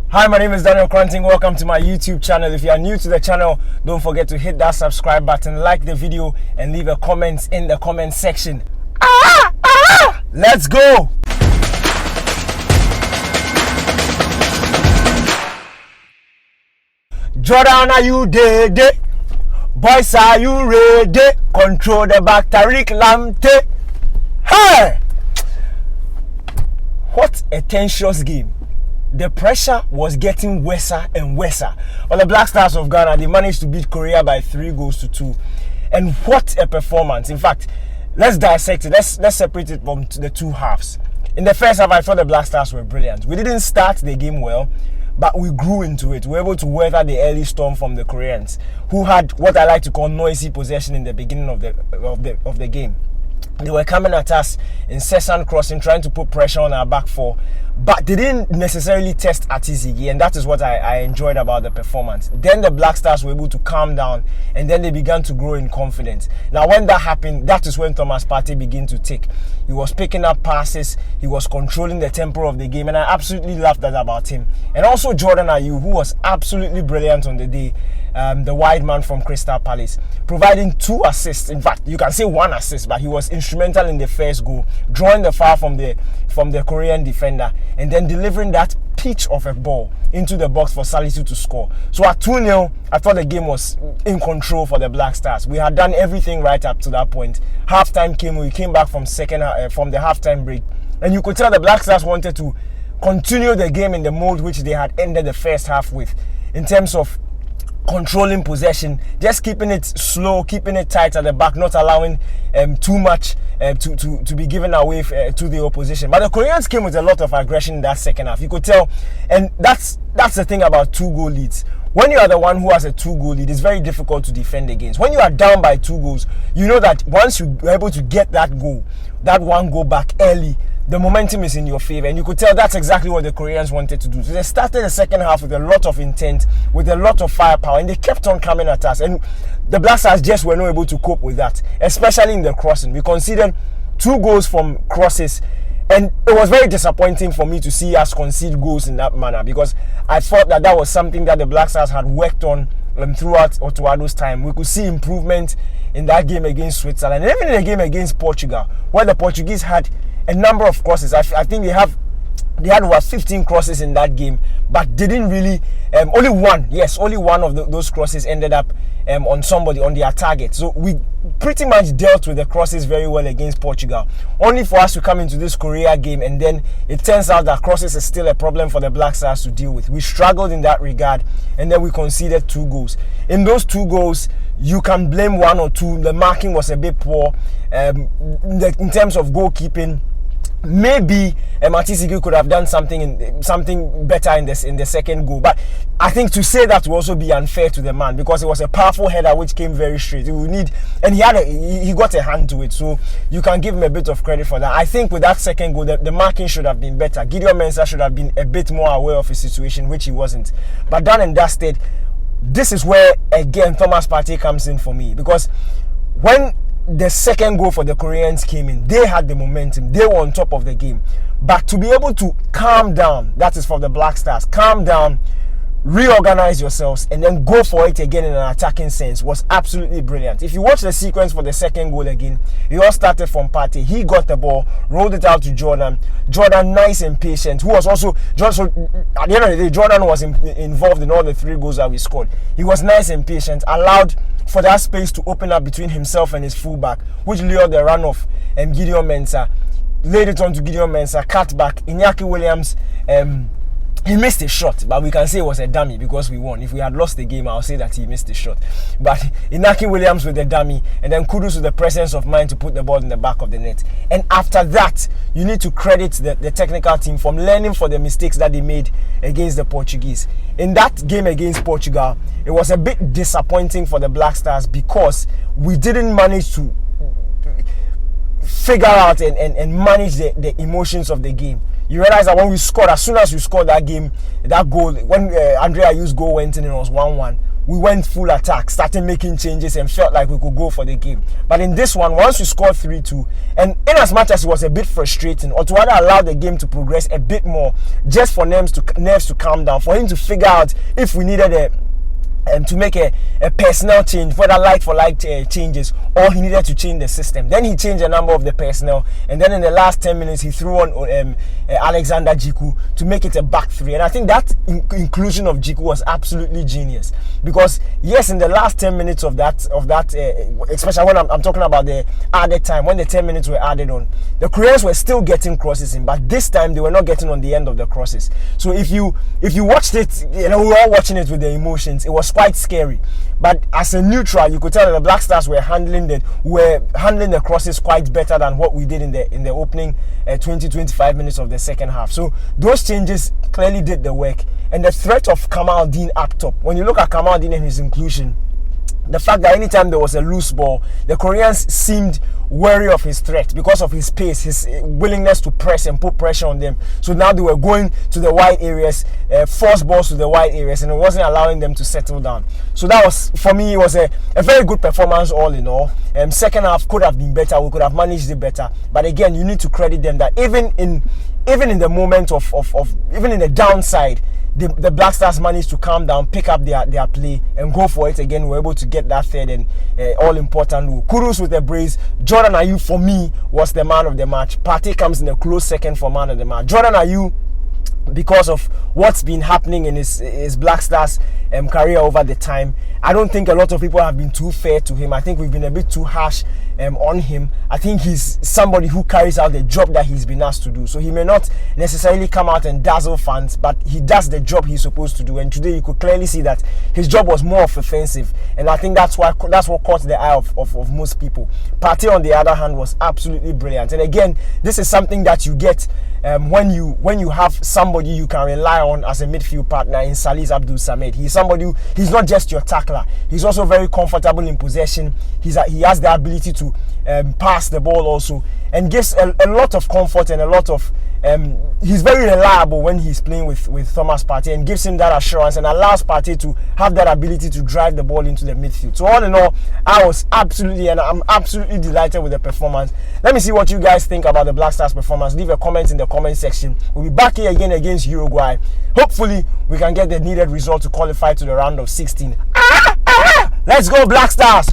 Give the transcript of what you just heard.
Hi, my name is Daniel Koranteng. Welcome to my YouTube channel. If you are new to the channel, don't forget to hit that subscribe button, like the video, and leave a comment in the comment section. Let's go! Jordan, are you ready? Boys, are you ready? Control the back, Tariq Lamptey. Hey! What a tensious game. The pressure was getting worse and worse. But the Black Stars of Ghana, they managed to beat Korea by 3-2. And what a performance. In fact, let's dissect it. Let's separate it from the two halves. In the first half, I thought the Black Stars were brilliant. We didn't start the game well, but we grew into it. We were able to weather the early storm from the Koreans, who had what I like to call noisy possession in the beginning of the game. They were coming at us, incessant crossing, trying to put pressure on our back four, but they didn't necessarily test Atizigi, and that is what I enjoyed about the performance. Then the Black Stars were able to calm down, and then they began to grow in confidence. Now, when that happened, that is when Thomas Partey began to tick. He was picking up passes, he was controlling the tempo of the game, and I absolutely loved that about him. And also Jordan Ayew, who was absolutely brilliant on the day, the wide man from Crystal Palace, providing 2 assists. In fact, you can say 1 assist, but he was instrumental in the first goal, drawing the foul from the Korean defender, and then delivering that pitch of a ball into the box for Salisu to score. So at 2-0, I thought the game was in control for the Black Stars. We had done everything right up to that point. Halftime came, we came back from the halftime break, and you could tell the Black Stars wanted to continue the game in the mode which they had ended the first half with, in terms of controlling possession, just keeping it slow, keeping it tight at the back, not allowing too much to be given away to the opposition. But the Koreans came with a lot of aggression in that second half. You could tell, and that's the thing about 2-goal leads. When you are the one who has a 2-goal lead, it's very difficult to defend against. When you are down by 2 goals, you know that once you're able to get that goal, that 1 goal back early, the momentum is in your favor, and you could tell that's exactly what the Koreans wanted to do. So they started the second half with a lot of intent, with a lot of firepower, and they kept on coming at us. And the Black Stars just were not able to cope with that, especially in the crossing. We conceded 2 goals from crosses, and it was very disappointing for me to see us concede goals in that manner, because I thought that was something that the Black Stars had worked on throughout Otuado's time. We could see improvement in that game against Switzerland, and even in the game against Portugal, where the Portuguese had a number of crosses. I think they had over 15 crosses in that game, but didn't really only one of those crosses ended up on somebody, on their target. So we pretty much dealt with the crosses very well against Portugal, only for us to come into this Korea game, and then it turns out that crosses is still a problem for the Black Stars to deal with. We struggled in that regard, and then we conceded 2 goals. In those 2 goals, you can blame 1 or 2. The marking was a bit poor in terms of goalkeeping. Maybe Atizigi could have done something better in the second goal, but I think to say that will also be unfair to the man, because it was a powerful header which came very straight. And he got a hand to it, so you can give him a bit of credit for that. I think with that second goal, the marking should have been better. Gideon Mensah should have been a bit more aware of his situation, which he wasn't. But done and dusted. This is where again Thomas Partey comes in for me, because when the second goal for the Koreans came in, they had the momentum, they were on top of the game. But to be able to calm down, that is for the Black Stars, calm down, reorganize yourselves, and then go for it again in an attacking sense, was absolutely brilliant. If you watch the sequence for the second goal again, it all started from Partey. He got the ball, rolled it out to Jordan. Jordan, nice and patient, who was also, so at the end of the day, Jordan was involved in all the 3 goals that we scored. He was nice and patient, allowed for that space to open up between himself and his fullback, which lured the run of Gideon Mensah, laid it on to Gideon Mensah, cut back. Iñaki Williams, he missed a shot, but we can say it was a dummy because we won. If we had lost the game, I'll say that he missed a shot. But Iñaki Williams with the dummy, and then kudos with the presence of mind to put the ball in the back of the net. And after that, you need to credit the technical team from learning for the mistakes that they made against the Portuguese. In that game against Portugal, it was a bit disappointing for the Black Stars because we didn't manage to figure out and manage the emotions of the game. You realize that when we scored, as soon as we scored that goal, when Andre Ayew's goal went in, it was 1-1. we went full attack, started making changes, and felt like we could go for the game. But in this one, once we scored 3-2, and in as much as it was a bit frustrating, or to rather allow the game to progress a bit more, just for nerves to calm down, for him to figure out if we needed to make a personnel change, whether like for like changes, or he needed to change the system. Then he changed a number of the personnel, and then in the last 10 minutes he threw on Alexander Jiku to make it a back three. And I think that inclusion of Jiku was absolutely genius, because yes, in the last 10 minutes of that especially when I'm talking about the added time, when the 10 minutes were added on, the Koreans were still getting crosses in, but this time they were not getting on the end of the crosses. So if you watched it, we were all watching it with the emotions. It was quite scary, but as a neutral, you could tell that the Black Stars were handling the crosses quite better than what we did in the opening 20-25 minutes of the second half. So those changes clearly did the work, and the threat of Kamaldeen up top. When you look at Kamaldeen and his inclusion, the fact that anytime there was a loose ball, the Koreans seemed wary of his threat because of his pace, his willingness to press and put pressure on them. So now they were going to the wide areas, force balls to the wide areas, and it wasn't allowing them to settle down. So that was, for me, it was a very good performance all in all. Second half could have been better. We could have managed it better. But again, you need to credit them that even in the moment of even in the downside, the Black Stars managed to calm down, pick up their play, and go for it again. We were able to get that third and all-important goal. Kudos with the brace. Jordan Ayew, for me, was the man of the match. Partey comes in a close second for man of the match. Jordan Ayew, because of what's been happening in his Black Stars career over the time, I don't think a lot of people have been too fair to him. I think we've been a bit too harsh on him. I think he's somebody who carries out the job that he's been asked to do. So he may not necessarily come out and dazzle fans, but he does the job he's supposed to do. And today you could clearly see that his job was more of offensive, and I think that's what caught the eye of most people. Partey, on the other hand, was absolutely brilliant. And again, this is something that you get when you have somebody you can rely on as a midfield partner in Salis Abdul Samed. He's somebody he's not just your tackler. He's also very comfortable in possession. He has the ability to pass the ball also, and gives a lot of comfort and a lot of he's very reliable when he's playing with Thomas Partey, and gives him that assurance and allows Partey to have that ability to drive the ball into the midfield. So all in all, I'm absolutely delighted with the performance. Let me see what you guys think about the Black Stars performance. Leave a comment in the comment section. We'll be back here again against Uruguay. Hopefully we can get the needed result to qualify to the round of 16. Let's go Black Stars!